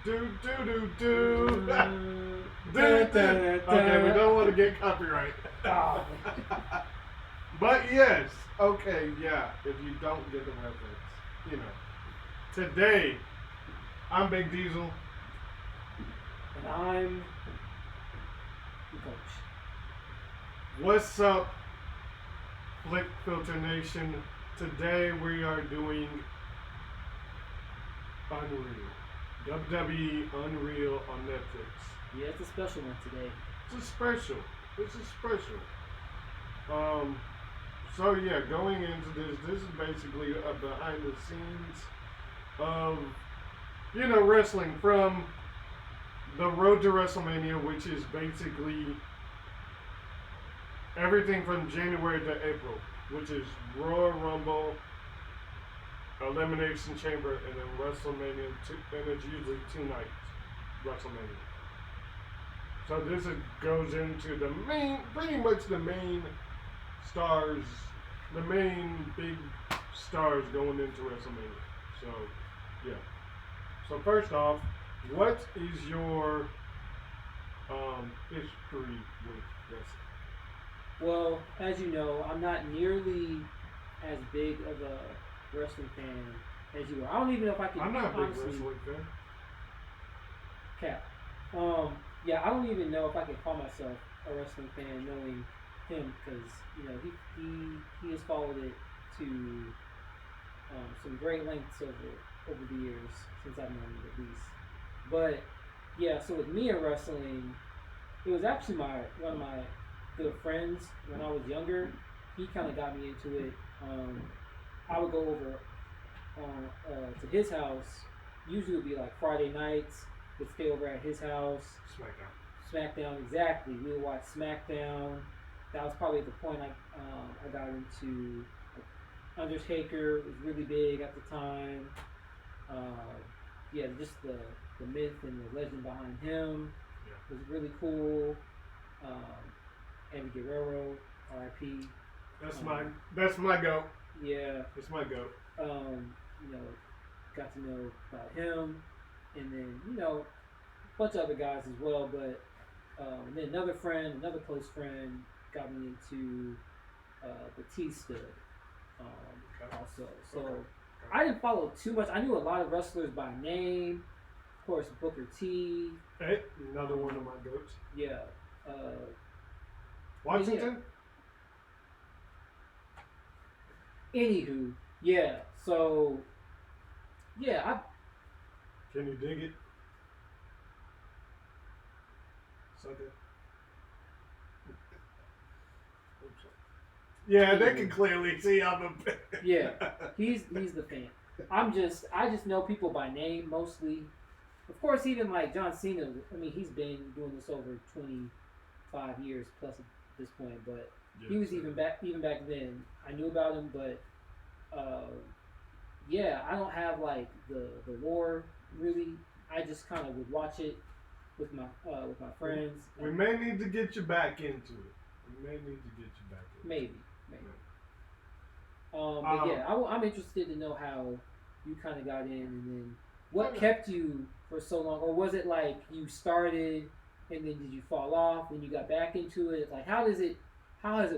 Do do do do. Okay, we don't want to get copyright. Oh. But yes, okay, yeah. If you don't get the reference, you know. Today, I'm Big Diesel. And I'm the coach. What's up, Flick Filter Nation? Today we are doing Unreal. WWE Unreal on Netflix. Yeah, it's a special one today. It's a special. It's a special. Um, so yeah, going into this is basically a behind the scenes of, wrestling from the road to WrestleMania, which is basically everything from January to April, which is Royal Rumble, Elimination Chamber, and then WrestleMania, and it's usually 2 nights, WrestleMania. So this goes into the pretty much the main stars, the main big stars going into WrestleMania. So, yeah. So first off, what is your history with wrestling? Well, as you know, I'm not nearly as big of a wrestling fan as you are. I don't even know if I can. I'm not a big honestly, wrestling fan. Cap. Yeah, I don't even know if I can call myself a wrestling fan, knowing him, because he has followed it to some great lengths over the years since I've known him at least. But yeah, so with me in wrestling, it was actually one of my good friends when I was younger. He kind of got me into it. I would go over to his house. Usually it would be like Friday nights. Would stay over at his house. SmackDown, exactly. We would watch SmackDown. That was probably the point I got into. Undertaker was really big at the time. Yeah, just the myth and the legend behind him was really cool. Eddie Guerrero, R.I.P. That's my goat. Yeah. It's my goat. Got to know about him, and then a bunch of other guys as well. But and then another close friend, got me into Batista. Also, so I didn't follow too much. I knew a lot of wrestlers by name. Of course, Booker T. Hey, another one of my goats. Yeah. Washington? Yeah. Anywho, yeah. So, yeah. Can you dig it? Suck it. Yeah, they can clearly see I'm a fan. Yeah, he's the fan. I just know people by name mostly. Of course, even like John Cena. I mean, he's been doing this over 25 years plus at this point. But he was even back then. I knew about him, but yeah, I don't have like the lore really. I just kind of would watch it with my friends. We may need to get you back into it. Maybe. But yeah, I'm interested to know how you kind of got in, and then what kept you for so long, or was it like you started and then did you fall off and you got back into it? Like how has it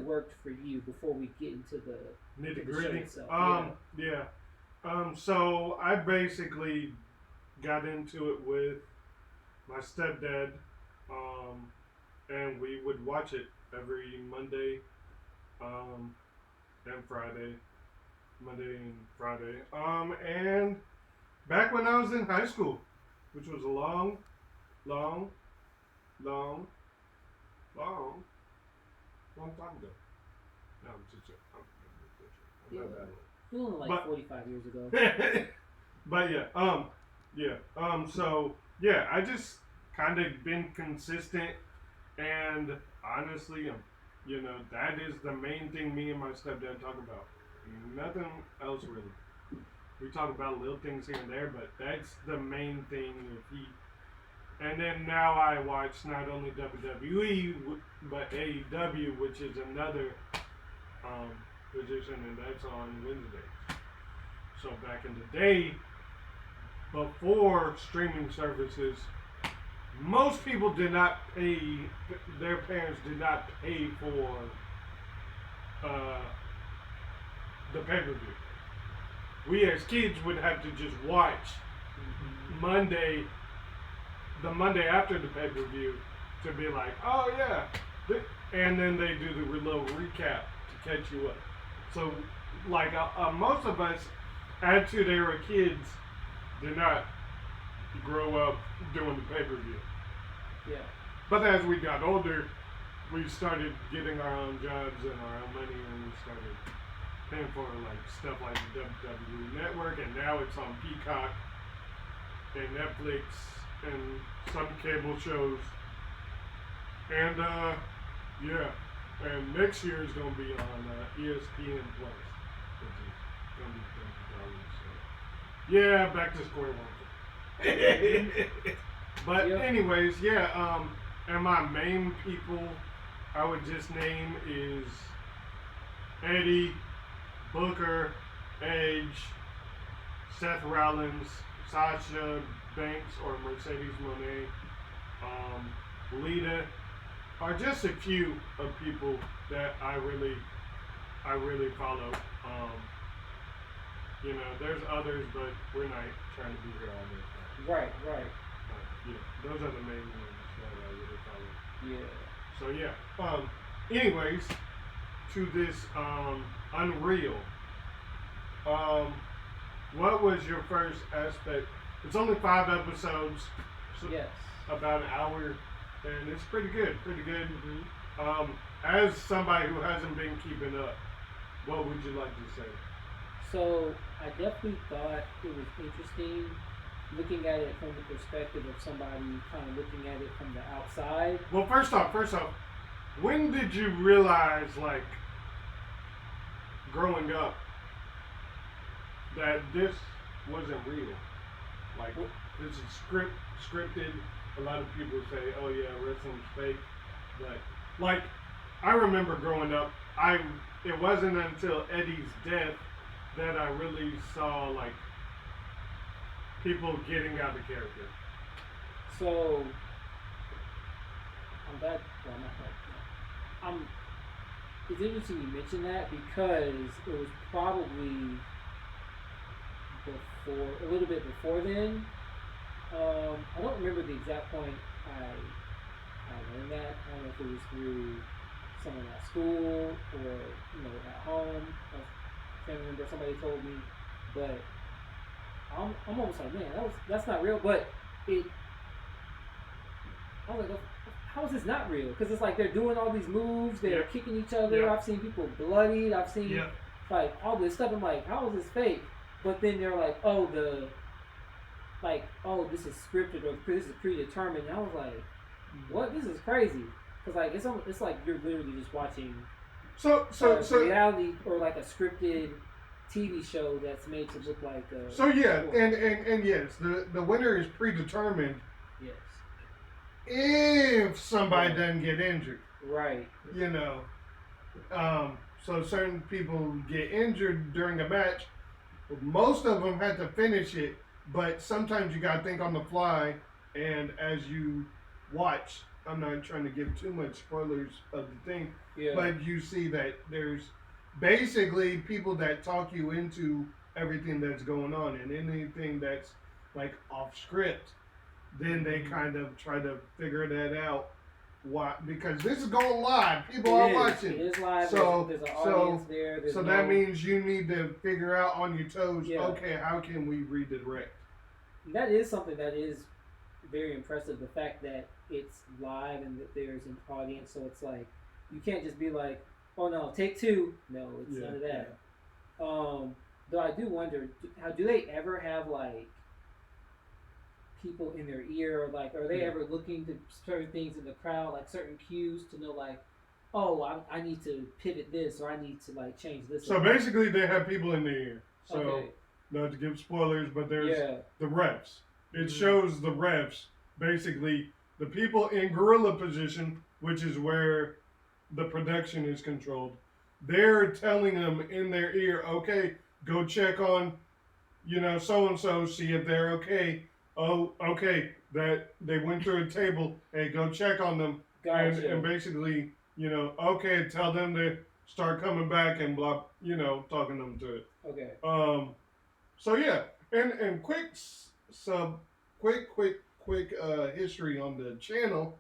worked for you before we get into the nitty-gritty itself? So I basically got into it with my stepdad, and we would watch it every Monday and Friday. And back when I was in high school, which was a long time ago. No, I'm just Feeling like 45 years ago. But so I just kind of been consistent, and honestly, that is the main thing me and my stepdad talk about. Nothing else really. We talk about little things here and there, but that's the main thing. And then now I watch not only WWE but AEW, which is another position, and that's on Wednesdays. So back in the day, before streaming services, most people did not pay. Their parents did not pay for uh, the pay per view. We as kids would have to just watch Monday, the Monday after the pay per view, to be like, oh yeah, and then they do the little recap to catch you up. So, like most of us, until they were kids, did not grow up doing the pay per view. Yeah. But as we got older, we started getting our own jobs and our own money, and we started paying for like stuff like the WWE Network, and now it's on Peacock and Netflix and some cable shows. And yeah, and next year is gonna be on ESPN Plus, which is gonna be $30. So yeah, back to square one. But Yep. anyways, yeah. And my main people I would just name is Eddie, Booker, Edge, Seth Rollins, Sasha Banks or Mercedes Moné, Lita, are just a few of people that I really follow. You know, there's others, but we're not trying to be here all day. Right, right. Yeah, those are the main ones that I really follow. Yeah. So yeah. Anyways, to this Unreal. What was your first aspect? It's only 5 episodes. So Yes. about an hour, and it's pretty good. Pretty good. Mm-hmm. As somebody who hasn't been keeping up, what would you like to say? So I definitely thought it was interesting looking at it from the perspective of somebody kind of looking at it from the outside. Well, first off, when did you realize, like, growing up, that this wasn't real? Like, this is scripted. A lot of people say, "Oh yeah, wrestling's fake," but like, I remember growing up, it wasn't until Eddie's death that I really saw like people getting out of character. So I'm glad. Well, not glad. It's interesting you mention that because it was probably a little bit before then. I don't remember the exact point I learned that. I don't know if it was through someone at school or at home. I can't remember. Somebody told me, but I'm almost like, man, that's not real. But I was like, how is this not real? Because it's like they're doing all these moves, they're kicking each other. I've seen people bloodied. I've seen like all this stuff. I'm like, how is this fake? But then they're like, this is scripted or this is predetermined. And I was like, what? This is crazy. Because like it's like you're literally just watching So reality or like a scripted TV show that's made to look like and yes, the winner is predetermined. Yes. If somebody doesn't get injured. Right. So certain people get injured during a match. Most of them had to finish it, but sometimes you gotta think on the fly. And as you watch, I'm not trying to give too much spoilers of the thing, but you see that there's basically people that talk you into everything that's going on, and anything that's like off script, then they kind of try to figure that out. Why? Because this is going live. People are watching. It is live. So there's an audience there. So that means you need to figure out on your toes. Okay, how can we redirect? That is something that is very impressive. The fact that it's live and that there's an audience, so it's like you can't just be like, "Oh no, take 2." No, it's none of that. Though I do wonder, how do they ever have like people in their ear, or like are they ever looking to certain things in the crowd, like certain cues to know like, oh, I need to pivot this or I need to like change this? So basically they have people in their ear. So not to give spoilers, but there's the refs. It shows the refs, basically the people in gorilla position, which is where the production is controlled. They're telling them in their ear, okay, go check on so and so, see if they're okay. Oh, okay, that they went through a table. Hey, go check on them, and Gotcha. basically, okay, tell them to start coming back and blah, talking them to it. Okay. So yeah, and sub, quick history on the channel.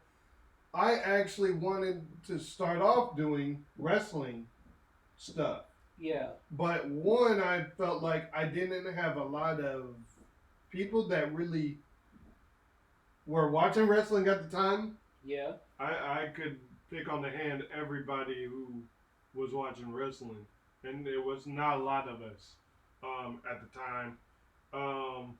I actually wanted to start off doing wrestling stuff. Yeah. But one, I felt like I didn't have a lot of people that really were watching wrestling at the time. Yeah. I could pick on the hand everybody who was watching wrestling, and there was not a lot of us at the time. Um,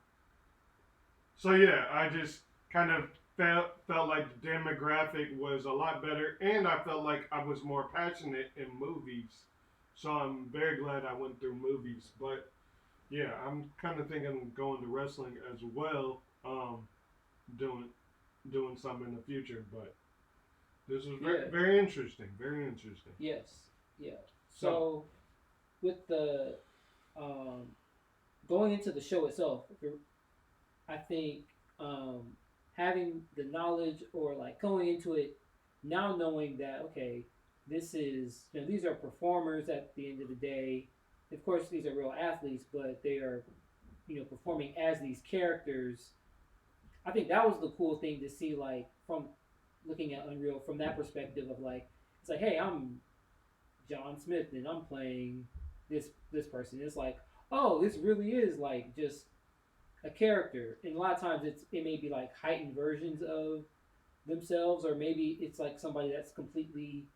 so yeah, I just kind of felt like the demographic was a lot better, and I felt like I was more passionate in movies. So I'm very glad I went through movies. But yeah, I'm kind of thinking of going to wrestling as well, doing something in the future. But this was Yeah. very interesting. Very interesting. Yes. Yeah. So So with the um, going into the show itself, I think um, having the knowledge or like going into it now knowing that okay, this is these are performers at the end of the day. Of course, these are real athletes, but they are performing as these characters. I think that was the cool thing to see, like from looking at Unreal from that perspective of like it's like, hey, I'm John Smith and I'm playing this person. It's like, oh, this really is like just a character, and a lot of times it may be like heightened versions of themselves, or maybe it's like somebody that's completely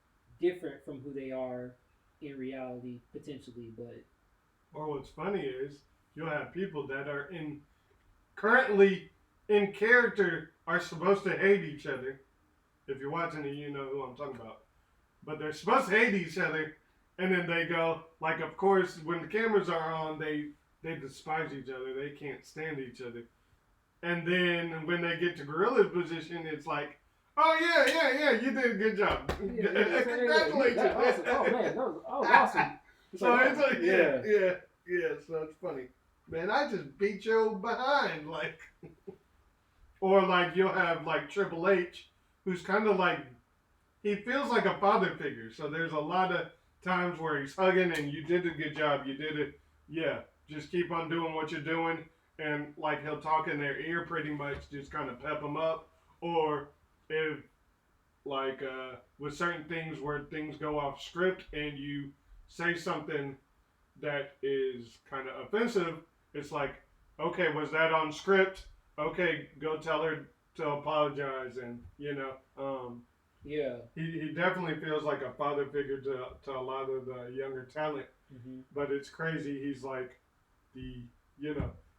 different from who they are in reality potentially. But or what's funny is you'll have people that are in currently in character are supposed to hate each other. If you're watching it, you know who I'm talking about. But they're supposed to hate each other, and then they go like, of course, when the cameras are on, they despise each other. They can't stand each other. And then when they get to Gorilla's position, it's like, oh yeah, you did a good job. Congratulations. That awesome. Oh man, that was awesome. It's So like, it's like, yeah. So it's funny, man. I just beat your behind, like, or like you'll have like Triple H, who's kind of like he feels like a father figure. So there's a lot of times where he's hugging and you did a good job. You did it. Yeah. Just keep on doing what you're doing. And like he'll talk in their ear pretty much, just kind of pep them up. Or if like with certain things where things go off script and you say something that is kind of offensive, it's like, okay, was that on script? Okay, go tell her to apologize. And, yeah. he definitely feels like a father figure to a lot of the younger talent. Mm-hmm. But it's crazy. He's like the,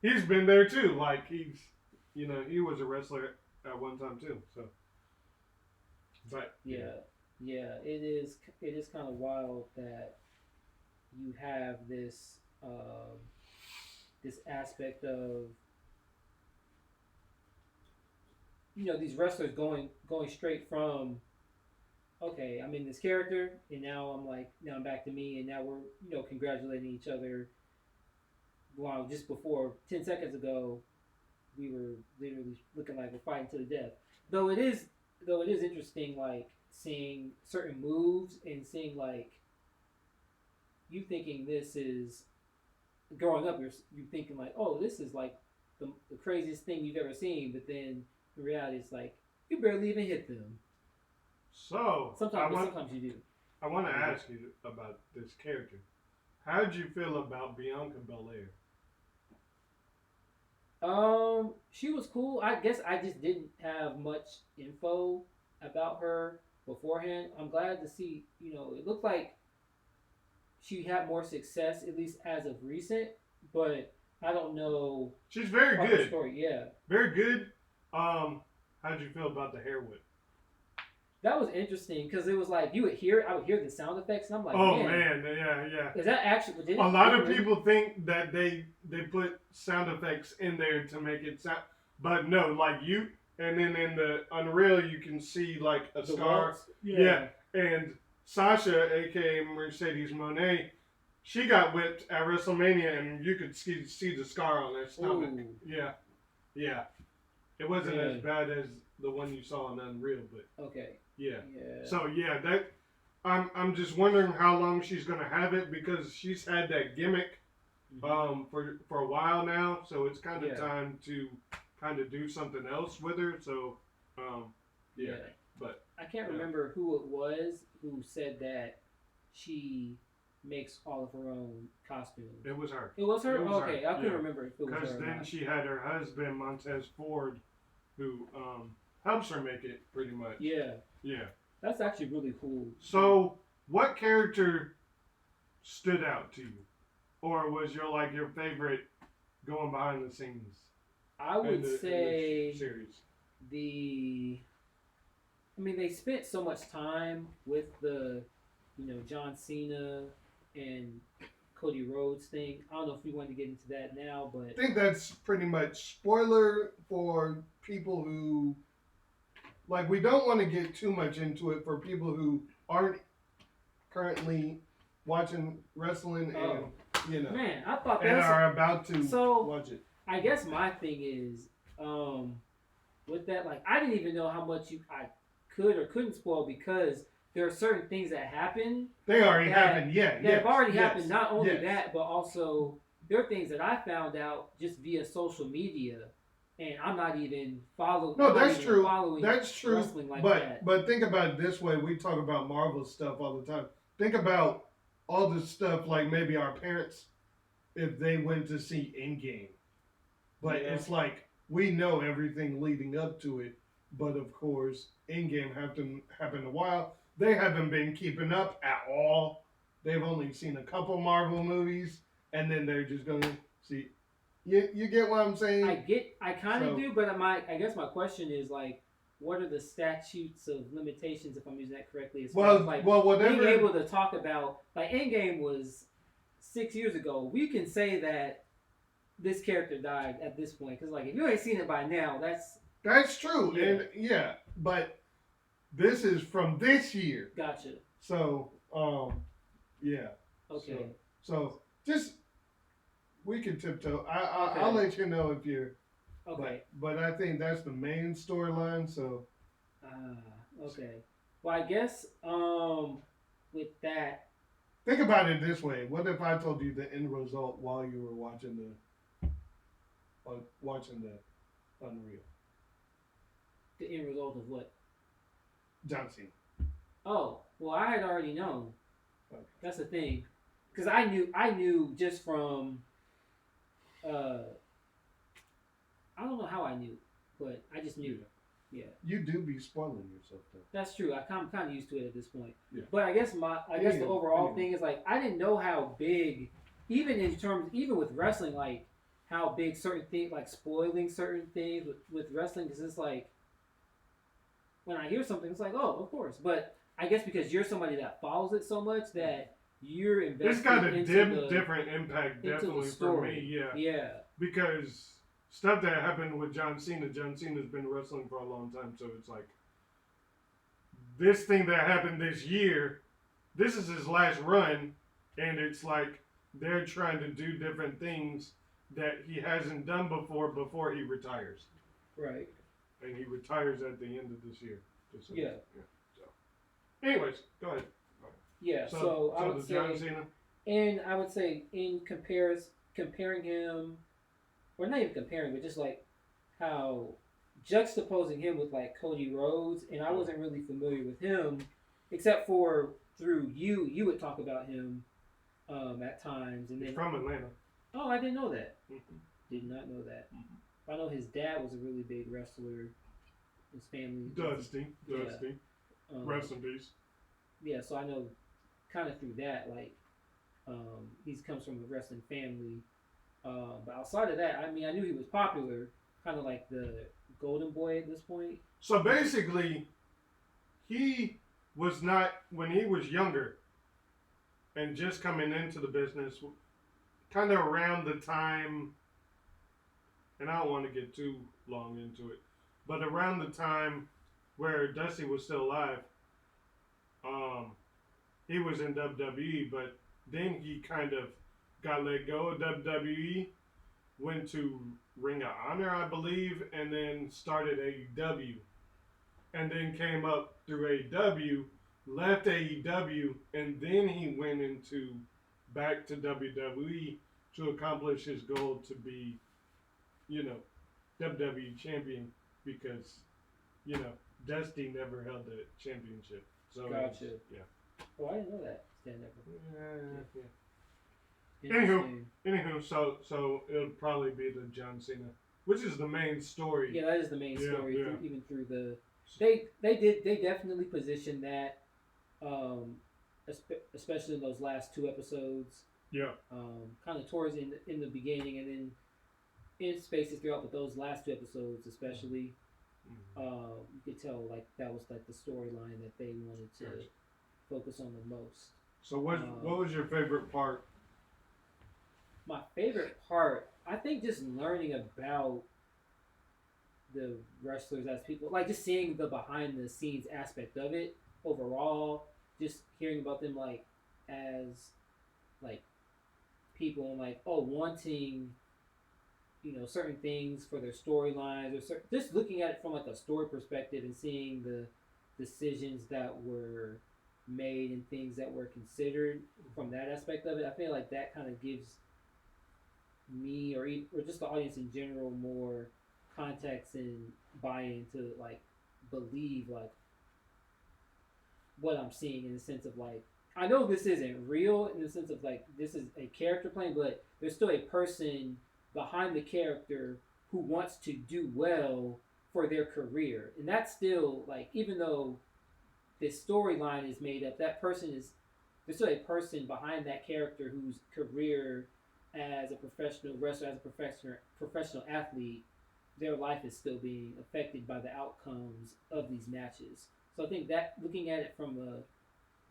he's been there too. Like he's, he was a wrestler at one time too. So, but yeah, it is kind of wild that you have this aspect of these wrestlers going straight from okay, I'm in this character, and now I'm back to me, and now we're congratulating each other. Wow, just before 10 seconds ago, we were literally looking like we're fighting to the death. Though it is interesting, like seeing certain moves and seeing like you thinking this is growing up, you thinking like, oh, this is like the craziest thing you've ever seen, but then in reality, it's like you barely even hit them. So Sometimes you do. I want to ask you about this character. How did you feel about Bianca Belair? She was cool. I guess I just didn't have much info about her beforehand. I'm glad to see. It looked like she had more success, at least as of recent. But I don't know. She's very good. Story, yeah, very good. How did you feel about the hair whip? That was interesting because it was like I would hear the sound effects, and I'm like, oh man, yeah. Is that actually? A lot of people think that they put sound effects in there to make it sound, but no, like and then in the Unreal you can see like a scar. Yeah, and Sasha, aka Mercedes Monet, she got whipped at WrestleMania, and you could see the scar on her stomach. Ooh. Yeah, yeah. It wasn't Yeah. as bad as the one you saw in Unreal, but Okay. yeah. Yeah. So yeah, that I'm just wondering how long she's gonna have it because she's had that gimmick for a while now. So it's kind of time to kind of do something else with her. So yeah. But I can't remember who it was who said that she makes all of her own costumes. it was her. It was her? It was okay, her. I couldn't remember if it was her. Because then she had her husband Montez Ford, who helps her make it pretty much. Yeah. Yeah. That's actually really cool. So, what character stood out to you, or was your favorite going behind the scenes? I would say in the series. I mean, they spent so much time with the, John Cena and Cody Rhodes thing. I don't know if we want to get into that now, but I think that's pretty much spoiler for people who we don't want to get too much into it for people who aren't currently watching wrestling and man, I thought and are about to watch it. I guess my thing is with that, I didn't even know how much I could or couldn't spoil because there are certain things that happen. They already happened, That have already happened. Not only that, but also there are things that I found out just via social media, and I'm not even following. No, that's true. That's true. Wrestling like but that. But think about it this way: we talk about Marvel stuff all the time. Think about all the stuff maybe our parents, if they went to see Endgame, but it's we know everything leading up to it. But of course, Endgame happened a while. They haven't been keeping up at all. They've only seen a couple Marvel movies, and then they're just gonna see. You get what I'm saying? I kind of do, but I guess my question is what are the statutes of limitations, if I'm using that correctly? As far as, whatever. Being able to talk about Endgame was 6 years ago. We can say that this character died at this point because if you ain't seen it by now, that's true, and but this is from this year. Gotcha. So, yeah. Okay. So just we can tiptoe. I'll let you know if you're. Okay. But I think that's the main storyline. So. Okay. Well, I guess with that. Think about it this way: what if I told you the end result while you were watching the Unreal? The end result of what? John Cena. Oh, well, I had already known. Okay. That's the thing, because I knew just from, I don't know how I knew, but I just knew. Yeah. You do be spoiling yourself though. That's true. I'm kind of used to it at this point. Yeah. But I guess the overall thing is I didn't know how big, even with wrestling, how big certain things, spoiling certain things with wrestling, because it's when I hear something, it's oh, of course. But I guess because you're somebody that follows it so much that you're invested. It's got a different impact, definitely for me. Yeah. Yeah. Because stuff that happened with John Cena's been wrestling for a long time, so it's this thing that happened this year. This is his last run, and it's they're trying to do different things that he hasn't done before he retires. Right. And he retires at the end of this year. Yeah. So, anyways, go ahead. Yeah. So I would say, John Cena. And I would say comparing him, or not even comparing, but just how juxtaposing him with Cody Rhodes, and I wasn't really familiar with him, except for through you. You would talk about him at times, and He's from Atlanta. Oh, I didn't know that. Mm-hmm. Did not know that. Mm-hmm. I know his dad was a really big wrestler. His family. Dusty. Yeah. Rest in peace. Yeah, so I know kind of through that, he comes from a wrestling family. But outside of that, I knew he was popular, kind of like the golden boy at this point. So basically, he was not, when he was younger and just coming into the business, kind of around the time, and I don't want to get too long into it, but around the time where Dusty was still alive, he was in WWE, but Then he kind of got let go of WWE, went to Ring of Honor, I believe, and then started AEW. And then came up through AEW, left AEW, and then he went into back to WWE to accomplish his goal to be, you know, WWE champion because, you know, Dusty never held the championship. So Gotcha. yeah. Oh, I didn't know that. Stand up. Yeah. Anywho, so it'll probably be the John Cena, which is the main story. Yeah, that is the main story. Yeah. Even through the, they definitely positioned that, um, especially in those last two episodes. Yeah. Kind of towards in the beginning, and then in spaces throughout, but those last two episodes especially, you could tell like that was like the storyline that they wanted to focus on the most. So what was your favorite part? My favorite part, I think, just learning about the wrestlers as people, like just seeing the behind the scenes aspect of it overall, just hearing about them like as like people and like wanting certain things for their storylines or just looking at it from like a story perspective and seeing the decisions that were made and things that were considered from that aspect of it. I feel like that kind of gives me or just the audience in general more context and buy-in to like believe like what I'm seeing, in the sense of like I know this isn't real in the sense of like this is a character playing, but there's still a person behind the character who wants to do well for their career, and that's still like, even though this storyline is made up, that person is there's still a person behind that character whose career as a professional wrestler, as a professional athlete, their life is still being affected by the outcomes of these matches. So I think that looking at it from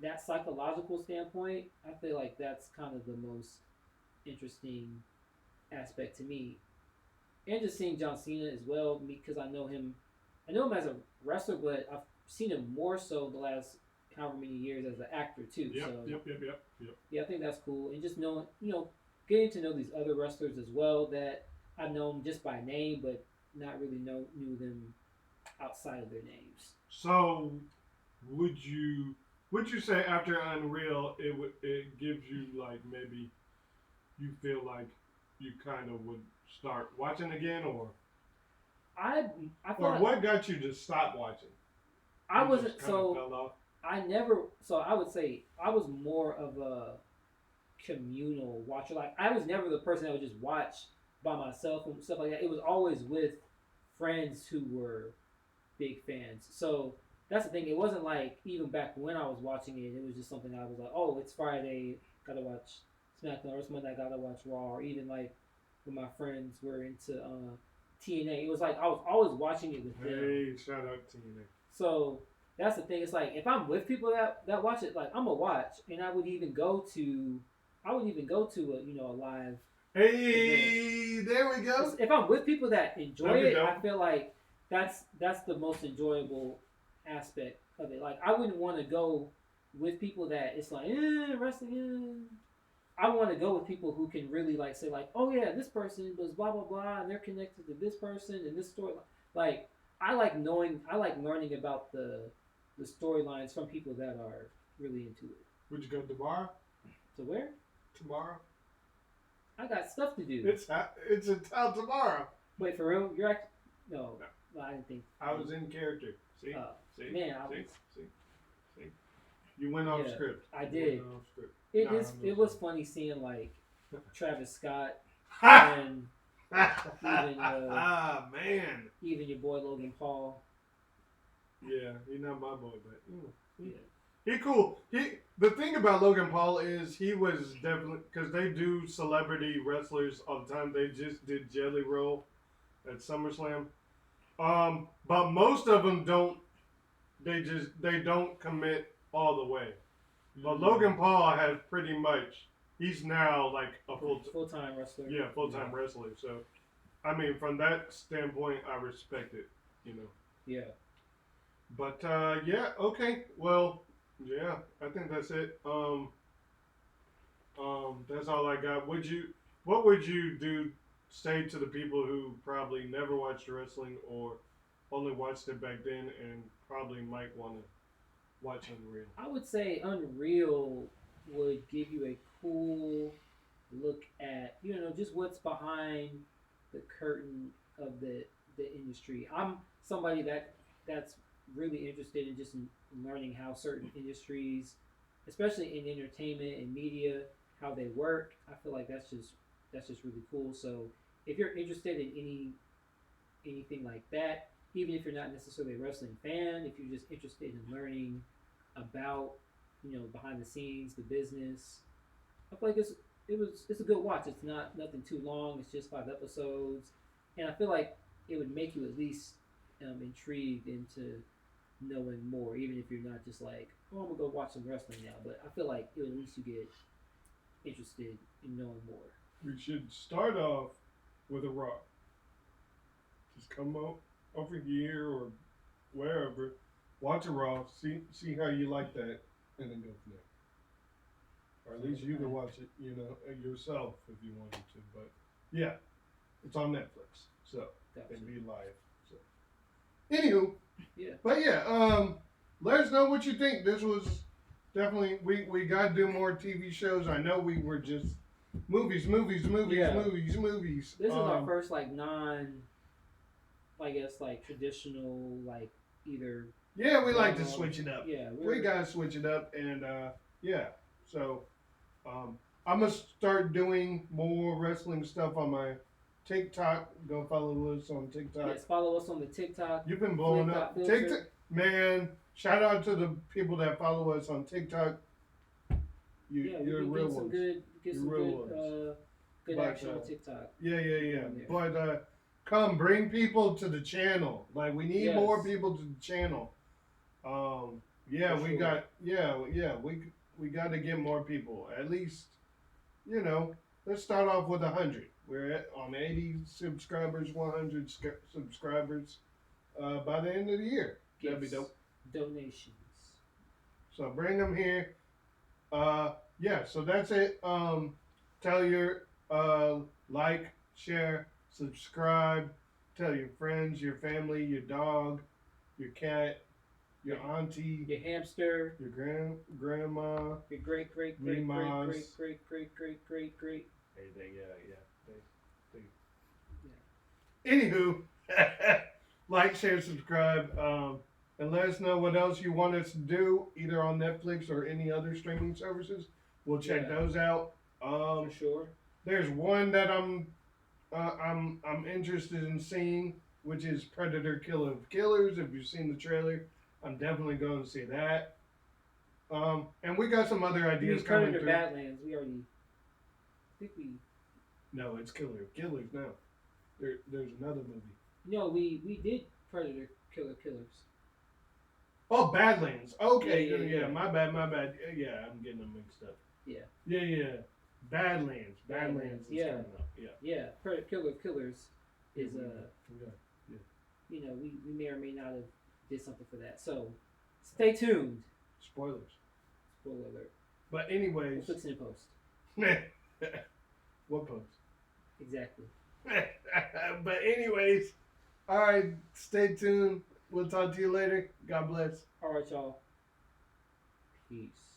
that psychological standpoint, I feel like that's kind of the most interesting aspect to me. And just seeing John Cena as well, because I know him as a wrestler, but I've seen him more so the last however many years as an actor too. Yep. Yeah, I think that's cool. And just knowing, getting to know these other wrestlers as well that I've known just by name, but not really knew them outside of their names. So, would you say after Unreal it gives you like maybe you feel like you kind of would start watching again, or I or what got you to stop watching? I wasn't so. I never. So I would say I was more of a communal watcher. Like I was never the person that would just watch by myself and stuff like that. It was always with friends who were big fans. So that's the thing. It wasn't like even back when I was watching it. It was just something I was like, oh, it's Friday, gotta watch SmackDown, or it's Monday, gotta watch Raw, or even like when my friends were into TNA. It was like I was always watching it with them. Hey, shout out TNA. So that's the thing. It's like if I'm with people that watch it, like I'm gonna watch, and I would even go to a live. Hey, event. There we go. If I'm with people that enjoy it, I feel like that's the most enjoyable aspect of it. Like I wouldn't want to go with people that it's like wrestling. I want to go with people who can really like say like, oh yeah, this person was blah blah blah, and they're connected to this person and this story. Like I like learning about the storylines from people that are really into it. Would you go tomorrow? To where? Tomorrow. I got stuff to do. It's in town tomorrow. Wait, for real? You're actually no. I didn't think. I was in character. See, man, see. You went off script. I did. It was funny seeing like Travis Scott and even man, even your boy Logan Paul. Yeah, he's not my boy, but he cool. The thing about Logan Paul is he was definitely, because they do celebrity wrestlers all the time. They just did Jelly Roll at SummerSlam. But most of them don't. They don't commit all the way. But Logan Paul has pretty much. He's now like a full-time wrestler. Yeah, full-time wrestler. So, I mean, from that standpoint, I respect it. Yeah. But okay. Well, yeah, I think that's it. That's all I got. What would you do? Say to the people who probably never watched wrestling or only watched it back then and probably might want to watch Unreal. I would say Unreal would give you a cool look at just what's behind the curtain of the industry. I'm somebody that's really interested in just in learning how certain industries, especially in entertainment and media, how they work. I feel like that's just really cool. So if you're interested in anything like that, even if you're not necessarily a wrestling fan, if you're just interested in learning about behind the scenes, the business, I feel like it's a good watch. It's not nothing too long. It's just 5 episodes, and I feel like it would make you at least intrigued into knowing more, even if you're not just like, oh, I'm gonna go watch some wrestling now. But I feel like it would at least you get interested in knowing more. We should start off with a Raw. Just come over here or wherever, watch a Raw, see how you like that, and then go from there. Or at least you can watch it, yourself if you wanted to. But yeah, it's on Netflix, so it'd be live. So, anywho, Yeah. But yeah, let us know what you think. This was definitely we got to do more TV shows. I know we were just movies. Yeah. Movies. This is our first like I guess like traditional like either. Yeah, we like to switch it up. Yeah, we gotta switch it up, and yeah. So, I'm gonna start doing more wrestling stuff on my TikTok. Go follow us on TikTok. Yes, follow us on the TikTok. You've been blowing up. TikTok, man. Shout out to the people that follow us on TikTok. You're real ones. Get some good action on TikTok. Yeah. But come bring people to the channel. Like we need more people to the channel. We got to get more people. At least, let's start off with 100. We're on 80 subscribers, 100 subscribers by the end of the year. That'd be dope. Donations. So bring them here. So that's it. Tell your like, share, subscribe. Tell your friends, your family, your dog, your cat, your auntie, your hamster, your grandma, your great. Everything, yeah. Anywho, like, share, subscribe, and let us know what else you want us to do, either on Netflix or any other streaming services. We'll check those out. For sure. There's one that I'm interested in seeing, which is Predator Killer of Killers. If you've seen the trailer, I'm definitely going to see that. And we got some other ideas coming through. Badlands. We already. I think we. No, it's Killer of Killers now. There's another movie. No, we did Predator Killers. Oh, Badlands. Okay, yeah. My bad. Yeah, I'm getting them mixed up. Yeah. Yeah. Badlands. Badlands. Yeah. Coming up. Yeah. Predator Killers is Yeah. We may or may not have did something for that. So stay tuned. Spoilers. Spoiler alert. But anyways. We'll fix it in post. What post? Exactly. But anyways, all right, stay tuned. We'll talk to you later. God bless. All right, y'all. Peace.